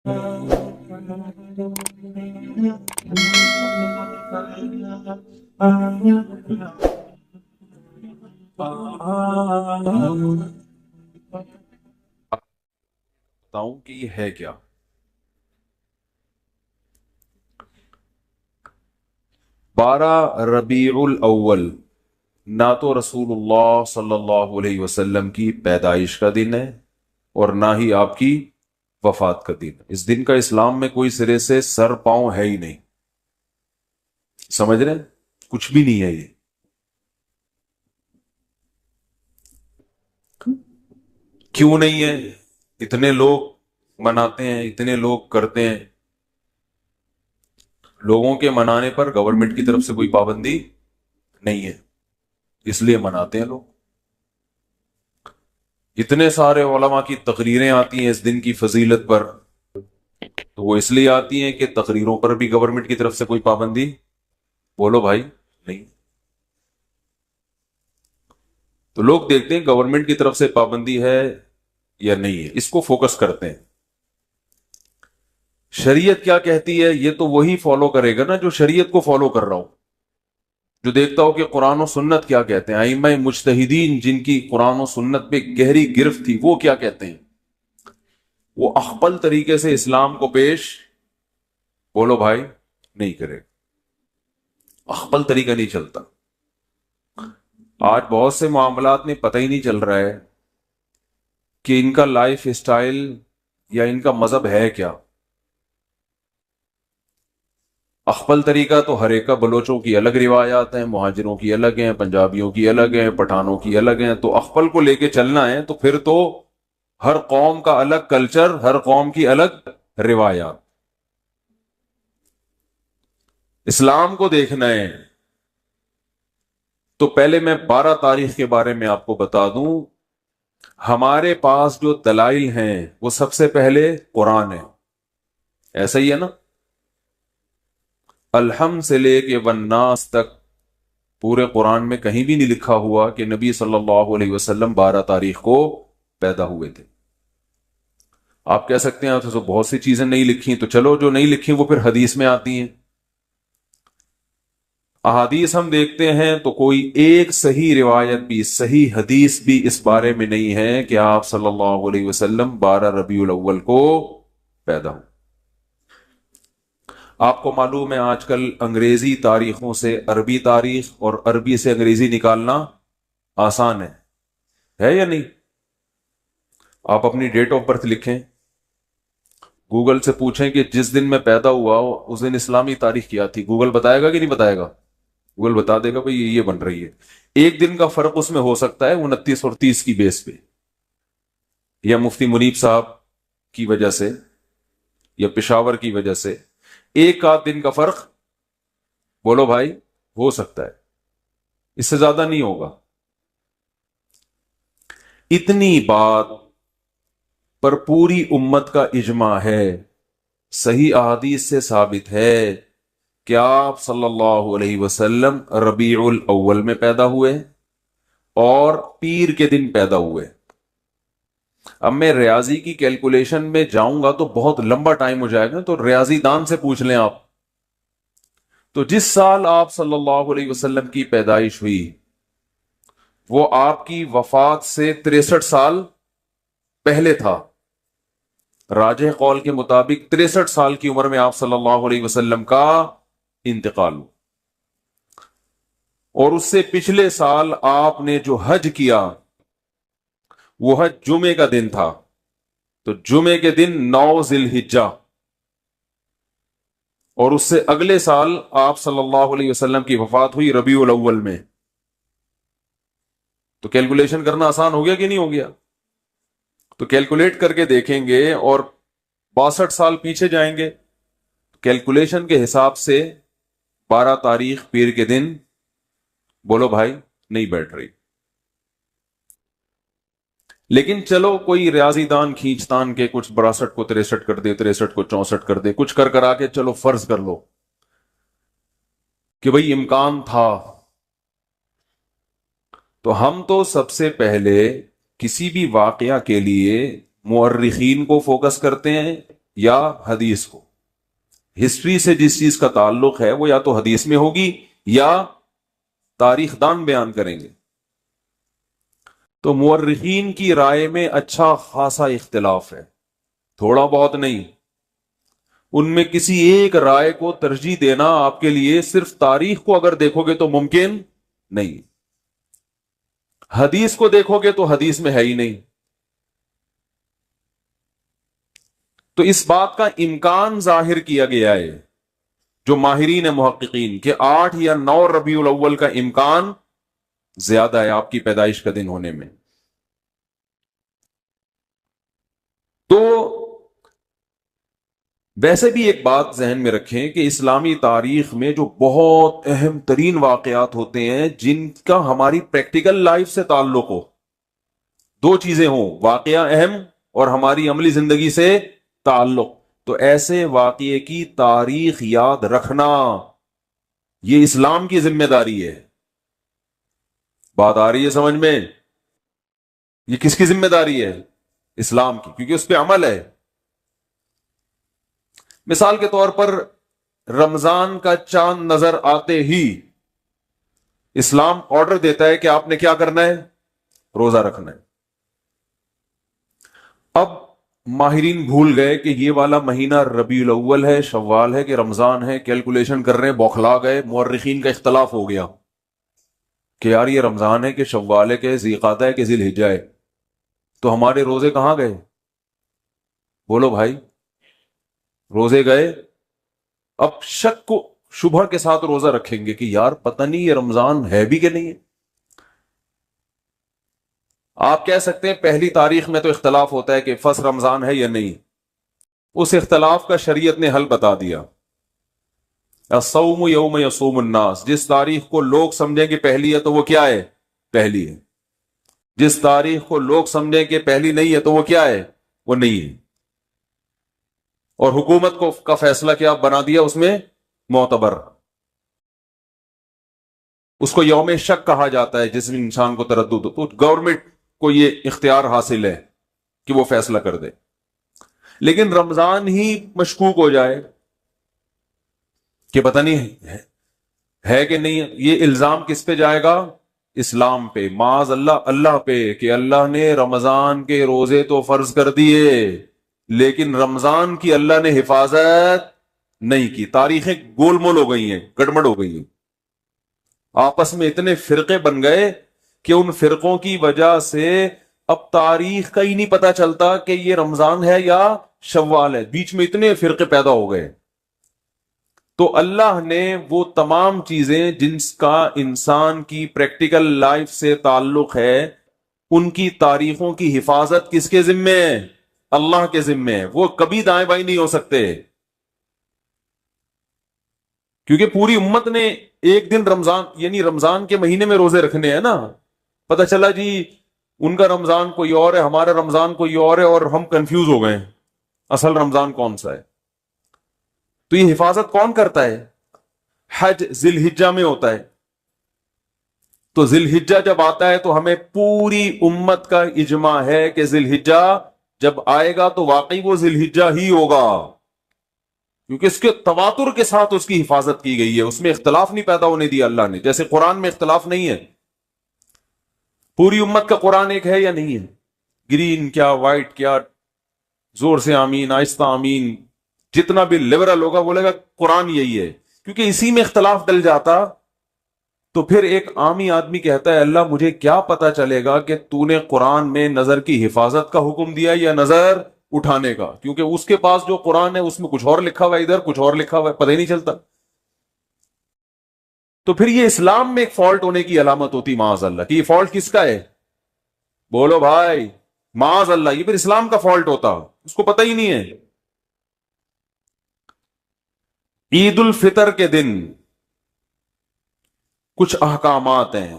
بتاؤں کہ یہ ہے کیا؟ 12 ربیع الاول نہ تو رسول اللہ صلی اللہ علیہ وسلم کی پیدائش کا دن ہے اور نہ ہی آپ کی وفات کا دن. اس دن کا اسلام میں کوئی سرے سے سر پاؤں ہے ہی نہیں. سمجھ رہے ہیں؟ کچھ بھی نہیں ہے یہ. کیوں نہیں ہے؟ اتنے لوگ مناتے ہیں، اتنے لوگ کرتے ہیں. لوگوں کے منانے پر گورنمنٹ کی طرف سے کوئی پابندی نہیں ہے، اس لیے مناتے ہیں لوگ. اتنے سارے علماء کی تقریریں آتی ہیں اس دن کی فضیلت پر، تو وہ اس لیے آتی ہیں کہ تقریروں پر بھی گورنمنٹ کی طرف سے کوئی پابندی، بولو بھائی، نہیں. تو لوگ دیکھتے ہیں گورنمنٹ کی طرف سے پابندی ہے یا نہیں ہے، اس کو فوکس کرتے ہیں. شریعت کیا کہتی ہے یہ تو وہی فالو کرے گا نا جو شریعت کو فالو کر رہا ہو، جو دیکھتا ہو کہ قرآن و سنت کیا کہتے ہیں. ائمہ مجتہدین جن کی قرآن و سنت پہ گہری گرفت تھی وہ کیا کہتے ہیں، وہ اخپل طریقے سے اسلام کو پیش، بولو بھائی، نہیں کرے. اخپل طریقہ نہیں چلتا. آج بہت سے معاملات میں پتہ ہی نہیں چل رہا ہے کہ ان کا لائف اسٹائل یا ان کا مذہب ہے کیا. اخپل طریقہ تو ہر ایک کا، بلوچوں کی الگ روایات ہیں، مہاجروں کی الگ ہیں، پنجابیوں کی الگ ہیں، پٹھانوں کی الگ ہیں. تو اخپل کو لے کے چلنا ہے تو پھر تو ہر قوم کا الگ کلچر، ہر قوم کی الگ روایات. اسلام کو دیکھنا ہے تو پہلے میں 12 تاریخ کے بارے میں آپ کو بتا دوں. ہمارے پاس جو دلائل ہیں وہ سب سے پہلے قرآن ہے. ایسا ہی ہے نا؟ الحمد سے لے کے والناس تک پورے قرآن میں کہیں بھی نہیں لکھا ہوا کہ نبی صلی اللہ علیہ وسلم 12 تاریخ کو پیدا ہوئے تھے. آپ کہہ سکتے ہیں تو بہت سی چیزیں نہیں لکھی، تو چلو جو نہیں لکھی وہ پھر حدیث میں آتی ہیں. احادیث ہم دیکھتے ہیں تو کوئی ایک صحیح روایت بھی، صحیح حدیث بھی اس بارے میں نہیں ہے کہ آپ صلی اللہ علیہ وسلم 12 ربیع الاول کو پیدا ہوں. آپ کو معلوم ہے آج کل انگریزی تاریخوں سے عربی تاریخ اور عربی سے انگریزی نکالنا آسان ہے یا نہیں؟ آپ اپنی ڈیٹ آف برتھ لکھیں، گوگل سے پوچھیں کہ جس دن میں پیدا ہوا اس دن اسلامی تاریخ کیا تھی، گوگل بتائے گا کہ نہیں بتائے گا؟ گوگل بتا دے گا بھئی یہ بن رہی ہے. ایک دن کا فرق اس میں ہو سکتا ہے 29 اور 30 کی بیس پہ، یا مفتی منیب صاحب کی وجہ سے یا پشاور کی وجہ سے ایک آدھ دن کا فرق، بولو بھائی، ہو سکتا ہے. اس سے زیادہ نہیں ہوگا. اتنی بات پر پوری امت کا اجماع ہے، صحیح احادیث سے ثابت ہے کہ آپ صلی اللہ علیہ وسلم ربیع الاول میں پیدا ہوئے اور پیر کے دن پیدا ہوئے. اب میں ریاضی کی کیلکولیشن میں جاؤں گا تو بہت لمبا ٹائم ہو جائے گا، تو ریاضی دان سے پوچھ لیں آپ. تو جس سال آپ صلی اللہ علیہ وسلم کی پیدائش ہوئی وہ آپ کی وفات سے 63 سال پہلے تھا. راجح قول کے مطابق 63 سال کی عمر میں آپ صلی اللہ علیہ وسلم کا انتقال ہوا. اور اس سے پچھلے سال آپ نے جو حج کیا وہ حج جمعے کا دن تھا، تو جمعے کے دن 9 ذی الحجہ. اور اس سے اگلے سال آپ صلی اللہ علیہ وسلم کی وفات ہوئی ربیع الاول میں. تو کیلکولیشن کرنا آسان ہو گیا کہ نہیں ہو گیا؟ تو کیلکولیٹ کر کے دیکھیں گے اور 62 سال پیچھے جائیں گے، کیلکولیشن کے حساب سے 12 تاریخ پیر کے دن، بولو بھائی، نہیں بیٹھ رہی. لیکن چلو کوئی ریاضی دان کھینچ تان کے کچھ 62 کو 63 کر دے، 63 کو 64 کر دے، کچھ کرا کے چلو فرض کر لو کہ بھئی امکان تھا. تو ہم تو سب سے پہلے کسی بھی واقعہ کے لیے مورخین کو فوکس کرتے ہیں یا حدیث کو. ہسٹری سے جس چیز کا تعلق ہے وہ یا تو حدیث میں ہوگی یا تاریخ دان بیان کریں گے. تو مورخین کی رائے میں اچھا خاصا اختلاف ہے، تھوڑا بہت نہیں. ان میں کسی ایک رائے کو ترجیح دینا آپ کے لیے صرف تاریخ کو اگر دیکھو گے تو ممکن نہیں، حدیث کو دیکھو گے تو حدیث میں ہے ہی نہیں. تو اس بات کا امکان ظاہر کیا گیا ہے جو ماہرین محققین کہ 8 یا 9 ربیع الاول کا امکان زیادہ ہے آپ کی پیدائش کا دن ہونے میں. تو ویسے بھی ایک بات ذہن میں رکھیں کہ اسلامی تاریخ میں جو بہت اہم ترین واقعات ہوتے ہیں جن کا ہماری پریکٹیکل لائف سے تعلق ہو، دو چیزیں ہوں، واقعہ اہم اور ہماری عملی زندگی سے تعلق، تو ایسے واقعے کی تاریخ یاد رکھنا یہ اسلام کی ذمہ داری ہے. بات آ رہی ہے سمجھ میں؟ یہ کس کی ذمہ داری ہے؟ اسلام کی، کیونکہ اس پہ عمل ہے. مثال کے طور پر رمضان کا چاند نظر آتے ہی اسلام آرڈر دیتا ہے کہ آپ نے کیا کرنا ہے؟ روزہ رکھنا ہے. اب ماہرین بھول گئے کہ یہ والا مہینہ ربیع الاول ہے، شوال ہے کہ رمضان ہے، کیلکولیشن کر رہے ہیں، بوکھلا گئے. مورخین کا اختلاف ہو گیا کہ یار یہ رمضان ہے کہ شوال ہے کہ ذی قعدہ ہے کہ ذی الحجہ ہے. تو ہمارے روزے کہاں گئے؟ بولو بھائی، روزے گئے. اب شک کو شبہ کے ساتھ روزہ رکھیں گے کہ یار پتہ نہیں یہ رمضان ہے بھی کہ نہیں ہے. آپ کہہ سکتے ہیں پہلی تاریخ میں تو اختلاف ہوتا ہے کہ فرض رمضان ہے یا نہیں. اس اختلاف کا شریعت نے حل بتا دیا. الصوم یوم یصوم الناس، جس تاریخ کو لوگ سمجھیں کہ پہلی ہے تو وہ کیا ہے؟ پہلی ہے. جس تاریخ کو لوگ سمجھیں کہ پہلی نہیں ہے تو وہ کیا ہے؟ وہ نہیں ہے. اور حکومت کو کا فیصلہ کیا بنا دیا اس میں؟ معتبر. اس کو یوم شک کہا جاتا ہے جس میں انسان کو تردد ہو، تو گورنمنٹ کو یہ اختیار حاصل ہے کہ وہ فیصلہ کر دے. لیکن رمضان ہی مشکوک ہو جائے کہ پتہ نہیں ہے کہ نہیں، یہ الزام کس پہ جائے گا؟ اسلام پہ، معاذ اللہ اللہ پہ، کہ اللہ نے رمضان کے روزے تو فرض کر دیے لیکن رمضان کی اللہ نے حفاظت نہیں کی. تاریخیں گول مول ہو گئی ہیں، گڑبڑ ہو گئی ہیں. آپس میں اتنے فرقے بن گئے کہ ان فرقوں کی وجہ سے اب تاریخ کا ہی نہیں پتا چلتا کہ یہ رمضان ہے یا شوال ہے. بیچ میں اتنے فرقے پیدا ہو گئے. تو اللہ نے وہ تمام چیزیں جن کا انسان کی پریکٹیکل لائف سے تعلق ہے ان کی تاریخوں کی حفاظت کس کے ذمے ہے؟ اللہ کے ذمے ہے. وہ کبھی دائیں بائیں نہیں ہو سکتے، کیونکہ پوری امت نے ایک دن رمضان یعنی رمضان کے مہینے میں روزے رکھنے ہیں نا. پتہ چلا جی ان کا رمضان کوئی اور ہے، ہمارا رمضان کوئی اور ہے، اور ہم کنفیوز ہو گئے اصل رمضان کون سا ہے. تو یہ حفاظت کون کرتا ہے؟ حج ذی الحجہ میں ہوتا ہے. تو ذی الحجہ جب آتا ہے تو ہمیں پوری امت کا اجماع ہے کہ ذی الحجہ جب آئے گا تو واقعی وہ ذی الحجہ ہی ہوگا، کیونکہ اس کے تواتر کے ساتھ اس کی حفاظت کی گئی ہے. اس میں اختلاف نہیں پیدا ہونے دیا اللہ نے، جیسے قرآن میں اختلاف نہیں ہے. پوری امت کا قرآن ایک ہے یا نہیں ہے؟ گرین کیا وائٹ کیا، زور سے آمین آہستہ آمین، جتنا بھی لبرل ہوگا بولے گا قرآن یہی ہے. کیونکہ اسی میں اختلاف ڈل جاتا تو پھر ایک عامی آدمی کہتا ہے اللہ مجھے کیا پتا چلے گا کہ تو نے قرآن میں نظر کی حفاظت کا حکم دیا یا نظر اٹھانے کا، کیونکہ اس کے پاس جو قرآن ہے اس میں کچھ اور لکھا ہوا ہے، ادھر کچھ اور لکھا ہوا ہے، پتہ ہی نہیں چلتا. تو پھر یہ اسلام میں ایک فالٹ ہونے کی علامت ہوتی معاذ اللہ کہ یہ فالٹ کس کا ہے؟ بولو بھائی، معاذ اللہ یہ پھر اسلام کا فالٹ ہوتا، اس کو پتہ ہی نہیں ہے. عید الفطر کے دن کچھ احکامات ہیں.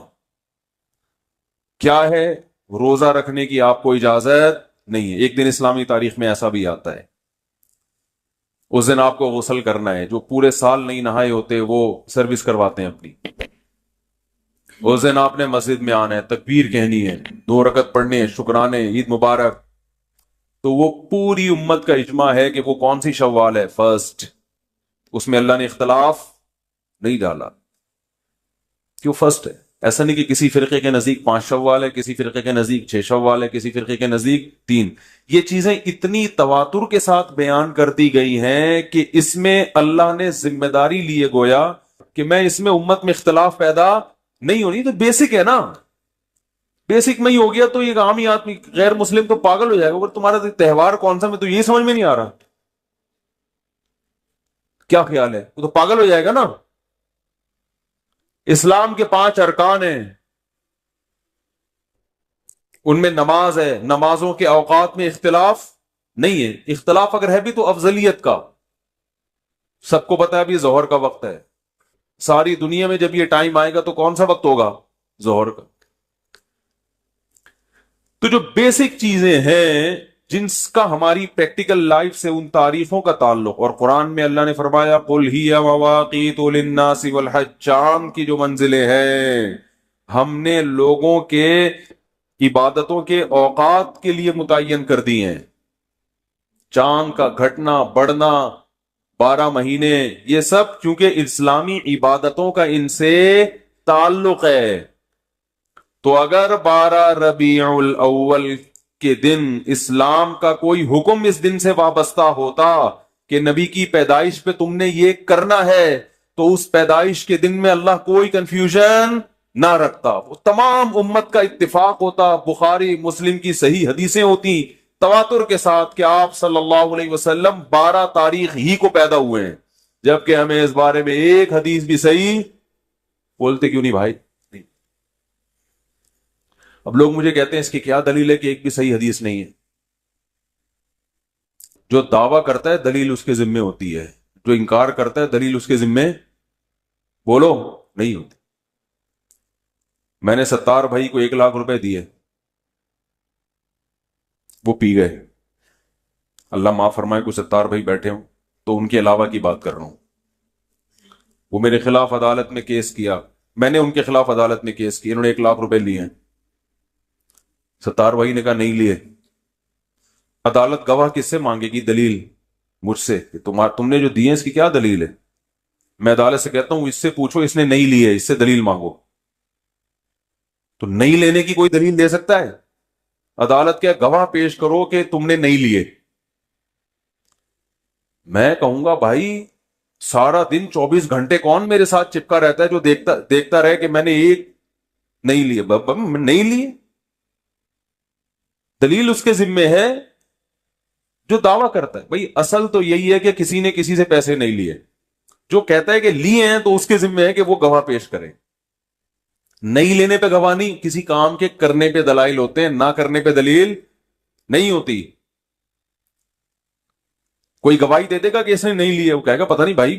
کیا ہے؟ روزہ رکھنے کی آپ کو اجازت نہیں ہے. ایک دن اسلامی تاریخ میں ایسا بھی آتا ہے، اس دن آپ کو غسل کرنا ہے. جو پورے سال نہیں نہائے ہوتے وہ سروس کرواتے ہیں اپنی. اس دن آپ نے مسجد میں آنا ہے، تکبیر کہنی ہے، 2 رکعت پڑھنے ہیں، شکرانے، عید مبارک. تو وہ پوری امت کا اجماع ہے کہ وہ کون سی شوال ہے؟ فرسٹ. اس میں اللہ نے اختلاف نہیں ڈالا، کیوں فرسٹ ہے. ایسا نہیں کہ کسی فرقے کے نزدیک 5 شوال ہے، کسی فرقے کے نزدیک 6 شوال ہے، کسی فرقے کے نزدیک 3. یہ چیزیں اتنی تواتر کے ساتھ بیان کر دی گئی ہیں کہ اس میں اللہ نے ذمہ داری لیے گویا کہ میں اس میں امت میں اختلاف پیدا نہیں ہونی. تو بیسک ہے نا، بیسک میں ہی ہو گیا تو یہ عامی آدمی غیر مسلم تو پاگل ہو جائے گا. اگر تمہارا تہوار کون سا میں تو یہ سمجھ میں نہیں آ رہا، کیا خیال ہے؟ وہ تو پاگل ہو جائے گا نا. اسلام کے 5 ارکان ہیں، ان میں نماز ہے، نمازوں کے اوقات میں اختلاف نہیں ہے. اختلاف اگر ہے بھی تو افضلیت کا. سب کو پتا ہے ابھی ظہر کا وقت ہے، ساری دنیا میں جب یہ ٹائم آئے گا تو کون سا وقت ہوگا؟ ظہر کا. تو جو بیسک چیزیں ہیں جن کا ہماری پریکٹیکل لائف سے ان تاریخوں کا تعلق، اور قرآن میں اللہ نے فرمایا قل ہی مواقیت للناس والحج، چاند کی جو منزلیں ہیں ہم نے لوگوں کے عبادتوں کے اوقات کے لیے متعین کر دی ہیں. چاند کا گھٹنا بڑھنا، 12 مہینے، یہ سب چونکہ اسلامی عبادتوں کا ان سے تعلق ہے. تو اگر 12 ربیع الاول کے دن اسلام کا کوئی حکم اس دن سے وابستہ ہوتا کہ نبی کی پیدائش پہ تم نے یہ کرنا ہے، تو اس پیدائش کے دن میں اللہ کوئی کنفیوژن نہ رکھتا، وہ تمام امت کا اتفاق ہوتا. بخاری مسلم کی صحیح حدیثیں ہوتی تواتر کے ساتھ کہ آپ صلی اللہ علیہ وسلم 12 تاریخ ہی کو پیدا ہوئے ہیں، جبکہ ہمیں اس بارے میں ایک حدیث بھی صحیح بولتے کیوں نہیں بھائی؟ اب لوگ مجھے کہتے ہیں اس کی کیا دلیل ہے کہ ایک بھی صحیح حدیث نہیں ہے. جو دعویٰ کرتا ہے دلیل اس کے ذمے ہوتی ہے، جو انکار کرتا ہے دلیل اس کے ذمے بولو نہیں ہوتی. میں نے 70 بھائی کو 1 لاکھ روپے دیے، وہ پی گئے. اللہ معاف فرمائے کوئی 70 بھائی بیٹھے ہوں تو ان کے علاوہ کی بات کر رہا ہوں. وہ میرے خلاف عدالت میں کیس کیا، میں نے ان کے خلاف عدالت میں کیس کیا، انہوں نے 1 لاکھ روپے لیے ہیں. 70 بھائی نے کہا نہیں لیے. عدالت گواہ کس سے مانگے گی؟ دلیل مجھ سے کہ تم نے جو دیے اس کی کیا دلیل ہے. میں عدالت سے کہتا ہوں اس سے پوچھو اس نے نہیں لیے، اس سے دلیل مانگو. تو نہیں لینے کی کوئی دلیل دے سکتا ہے؟ عدالت کیا گواہ پیش کرو کہ تم نے نہیں لیے. میں کہوں گا بھائی سارا دن 24 گھنٹے کون میرے ساتھ چپکا رہتا ہے جو دیکھتا رہے کہ میں نے ایک نہیں لیے؟ نہیں لیے، دلیل اس کے ذمے ہے جو دعویٰ کرتا ہے. بھائی اصل تو یہی ہے کہ کسی نے کسی سے پیسے نہیں لیے. جو کہتا ہے کہ لیے ہیں تو اس کے ذمے ہے کہ وہ گواہ پیش کرے. نہیں لینے پہ گواہ نہیں، کسی کام کے کرنے پہ دلائل ہوتے ہیں، نہ کرنے پہ دلیل نہیں ہوتی. کوئی گواہی دے دے گا کہ اس نے نہیں لیے، وہ کہے گا پتہ نہیں بھائی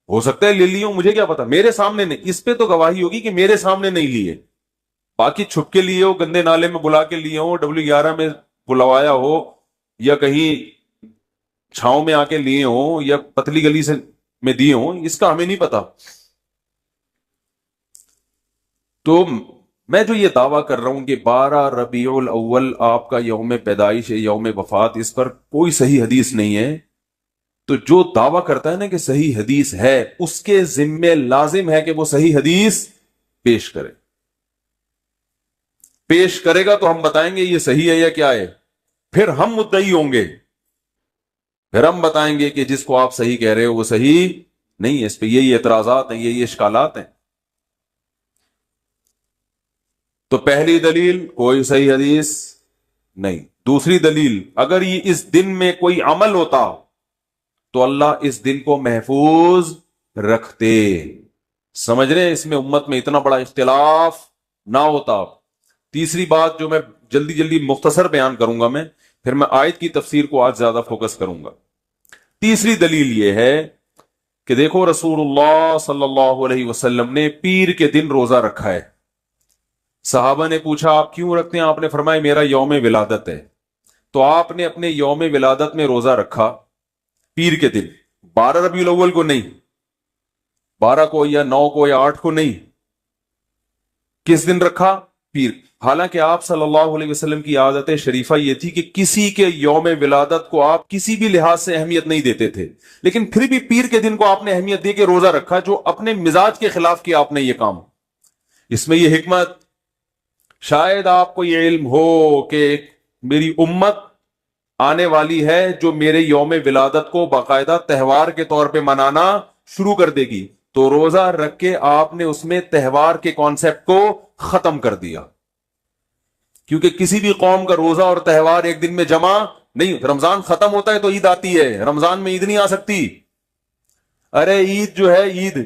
ہو سکتا ہے لے لیے ہوں، مجھے کیا پتا، میرے سامنے نہیں. اس پہ تو گواہی ہوگی کہ میرے سامنے نہیں لیے. باقی چھپ کے لیے ہو، گندے نالے میں بلا کے لیے ہو، W11 میں بلوایا ہو، یا کہیں چھاؤں میں آ کے لیے ہوں، یا پتلی گلی سے میں دیے ہوں، اس کا ہمیں نہیں پتا. تو میں جو یہ دعویٰ کر رہا ہوں کہ 12 ربیع الاول آپ کا یوم پیدائش ہے، یوم وفات، اس پر کوئی صحیح حدیث نہیں ہے. تو جو دعویٰ کرتا ہے نا کہ صحیح حدیث ہے، اس کے ذمے لازم ہے کہ وہ صحیح حدیث پیش کرے. پیش کرے گا تو ہم بتائیں گے یہ صحیح ہے یا کیا ہے، پھر ہم مدعی ہوں گے، پھر ہم بتائیں گے کہ جس کو آپ صحیح کہہ رہے ہو وہ صحیح نہیں ہے. اس پہ یہی اعتراضات ہیں، یہی اشکالات ہیں. تو پہلی دلیل کوئی صحیح حدیث نہیں. دوسری دلیل اگر یہ اس دن میں کوئی عمل ہوتا تو اللہ اس دن کو محفوظ رکھتے. سمجھ رہے ہیں؟ اس میں امت میں اتنا بڑا اختلاف نہ ہوتا. تیسری بات جو میں جلدی مختصر بیان کروں گا، میں پھر میں آیت کی تفسیر کو آج زیادہ فوکس کروں گا. تیسری دلیل یہ ہے کہ دیکھو رسول اللہ صلی اللہ علیہ وسلم نے پیر کے دن روزہ رکھا ہے. صحابہ نے پوچھا آپ کیوں رکھتے ہیں؟ آپ نے فرمایا میرا یوم ولادت ہے. تو آپ نے اپنے یوم ولادت میں روزہ رکھا پیر کے دن، 12 ربیع الاول کو نہیں، 12 کو یا 9 کو یا 8 کو نہیں. کس دن رکھا؟ پیر. حالانکہ آپ صلی اللہ علیہ وسلم کی عادت شریفہ یہ تھی کہ کسی کے یوم ولادت کو آپ کسی بھی لحاظ سے اہمیت نہیں دیتے تھے، لیکن پھر بھی پیر کے دن کو آپ نے اہمیت دے کے روزہ رکھا، جو اپنے مزاج کے خلاف کیا آپ نے یہ کام۔ اس میں یہ حکمت، شاید آپ کو یہ علم ہو کہ میری امت آنے والی ہے جو میرے یوم ولادت کو باقاعدہ تہوار کے طور پہ منانا شروع کر دے گی، تو روزہ رکھ کے آپ نے اس میں تہوار کے کانسیپٹ کو ختم کر دیا، کیونکہ کسی بھی قوم کا روزہ اور تہوار ایک دن میں جمع نہیں۔ رمضان ختم ہوتا ہے تو عید آتی ہے، رمضان میں عید نہیں آ سکتی۔ ارے عید جو ہے، عید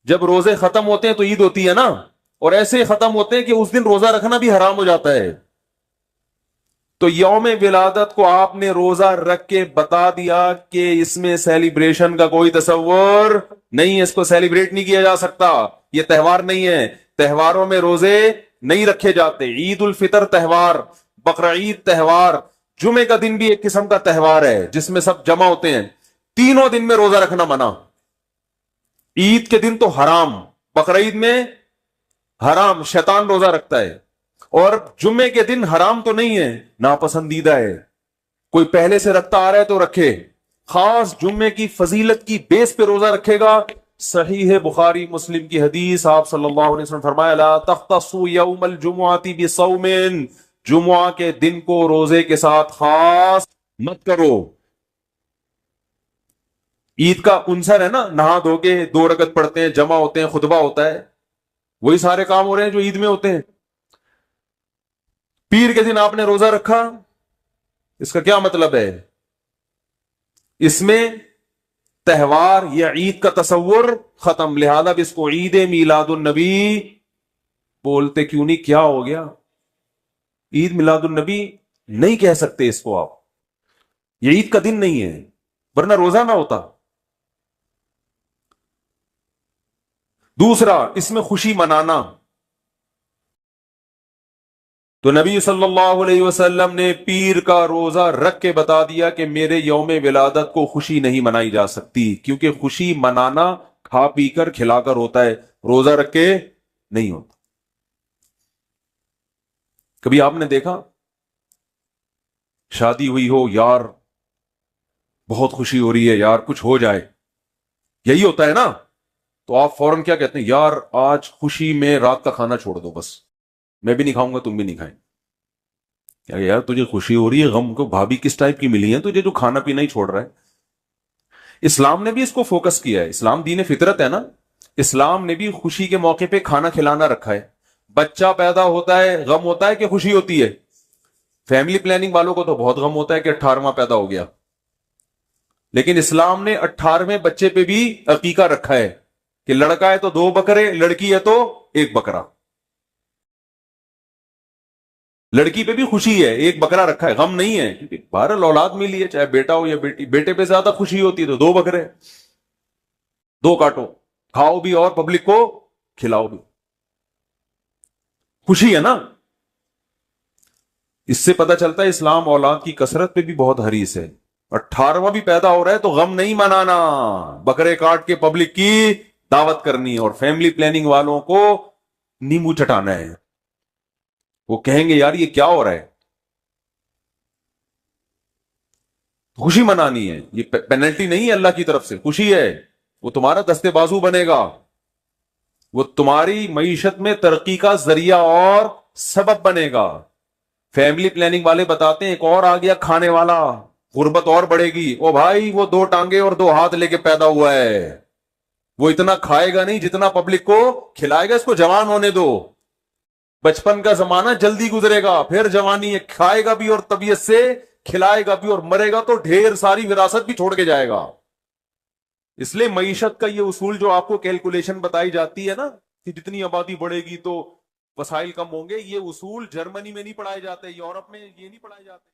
جب روزے ختم ہوتے ہیں تو عید ہوتی ہے نا، اور ایسے ہی ختم ہوتے ہیں کہ اس دن روزہ رکھنا بھی حرام ہو جاتا ہے۔ تو یوم ولادت کو آپ نے روزہ رکھ کے بتا دیا کہ اس میں سیلیبریشن کا کوئی تصور نہیں ہے، اس کو سیلیبریٹ نہیں کیا جا سکتا، یہ تہوار نہیں ہے، تہواروں میں روزے نہیں رکھے جاتے۔ عید الفطر تہوار، بقرعید تہوار، جمعے کا دن بھی ایک قسم کا تہوار ہے جس میں سب جمع ہوتے ہیں، تینوں دن میں روزہ رکھنا منع۔ عید کے دن تو حرام، بقرعید میں حرام، شیطان روزہ رکھتا ہے، اور جمعے کے دن حرام تو نہیں ہے، ناپسندیدہ ہے، کوئی پہلے سے رکھتا آ رہا ہے تو رکھے، خاص جمعے کی فضیلت کی بیس پہ روزہ رکھے گا۔ صحیح ہے بخاری مسلم کی حدیث، آپ صلی اللہ علیہ وسلم فرمایا لا تختصوا یوم الجمعۃ بصوم، جمعہ کے دن کو روزے کے ساتھ خاص مت کرو۔ عید کا عنصر ہے نا، نہا دھو کے 2 رکعت پڑھتے ہیں، جمع ہوتے ہیں، خطبہ ہوتا ہے، وہی سارے کام ہو رہے ہیں جو عید میں ہوتے ہیں۔ پیر کے دن آپ نے روزہ رکھا، اس کا کیا مطلب ہے؟ اس میں تہوار یا عید کا تصور ختم، لہذا بھی اس کو عید میلاد النبی بولتے کیوں نہیں؟ کیا ہو گیا؟ عید میلاد النبی نہیں کہہ سکتے اس کو آپ، یہ عید کا دن نہیں ہے، ورنہ روزہ نہ ہوتا۔ دوسرا، اس میں خوشی منانا، تو نبی صلی اللہ علیہ وسلم نے پیر کا روزہ رکھ کے بتا دیا کہ میرے یوم ولادت کو خوشی نہیں منائی جا سکتی، کیونکہ خوشی منانا کھا پی کر کھلا کر ہوتا ہے، روزہ رکھ کے نہیں ہوتا۔ کبھی آپ نے دیکھا شادی ہوئی ہو، یار بہت خوشی ہو رہی ہے، یار کچھ ہو جائے، یہی ہوتا ہے نا، تو آپ فوراً کیا کہتے ہیں؟ یار آج خوشی میں رات کا کھانا چھوڑ دو، بس میں بھی نہیں کھاؤں گا، تم بھی نہیں کھائیں۔ یار تجھے خوشی ہو رہی ہے، غم کو بھابھی کس ٹائپ کی ملی ہے تجھے جو کھانا پینا ہی چھوڑ رہا ہے؟ اسلام نے بھی اس کو فوکس کیا ہے، اسلام دین فطرت ہے نا، اسلام نے بھی خوشی کے موقع پہ کھانا کھلانا رکھا ہے۔ بچہ پیدا ہوتا ہے غم ہوتا ہے کہ خوشی ہوتی ہے؟ فیملی پلاننگ والوں کو تو بہت غم ہوتا ہے کہ 18واں پیدا ہو گیا، لیکن اسلام نے 18ویں بچے پہ بھی عقیقہ رکھا ہے کہ لڑکا ہے تو 2 بکرے، لڑکی ہے تو 1 بکرا۔ لڑکی پہ بھی خوشی ہے، 1 بکرا رکھا ہے، غم نہیں ہے، کیونکہ بہرحال اولاد ملی ہے، چاہے بیٹا ہو یا بیٹی، بیٹے پہ زیادہ خوشی ہوتی ہے تو 2 بکرے، 2 کاٹو، کھاؤ بھی اور پبلک کو کھلاؤ بھی، خوشی ہے نا۔ اس سے پتہ چلتا ہے اسلام اولاد کی کثرت پہ بھی بہت حریص ہے۔ 18واں بھی پیدا ہو رہا ہے تو غم نہیں منانا، بکرے کاٹ کے پبلک کی دعوت کرنی، اور فیملی پلاننگ والوں کو نیمبو چٹانا ہے، وہ کہیں گے یار یہ کیا ہو رہا ہے، خوشی منانی ہے، یہ پینلٹی نہیں ہے اللہ کی طرف سے، خوشی ہے، وہ تمہارا دستے بازو بنے گا، وہ تمہاری معیشت میں ترقی کا ذریعہ اور سبب بنے گا۔ فیملی پلاننگ والے بتاتے ہیں ایک اور آ گیا کھانے والا، غربت اور بڑھے گی، او بھائی وہ 2 ٹانگیں اور 2 ہاتھ لے کے پیدا ہوا ہے، وہ اتنا کھائے گا نہیں جتنا پبلک کو کھلائے گا، اس کو جوان ہونے دو، بچپن کا زمانہ جلدی گزرے گا، پھر جوانی ہے، کھائے گا بھی اور طبیعت سے کھلائے گا بھی، اور مرے گا تو ڈھیر ساری وراثت بھی چھوڑ کے جائے گا۔ اس لیے معیشت کا یہ اصول جو آپ کو کیلکولیشن بتائی جاتی ہے نا کہ جتنی آبادی بڑھے گی تو وسائل کم ہوں گے، یہ اصول جرمنی میں نہیں پڑھائے جاتے، یورپ میں یہ نہیں پڑھائے جاتے۔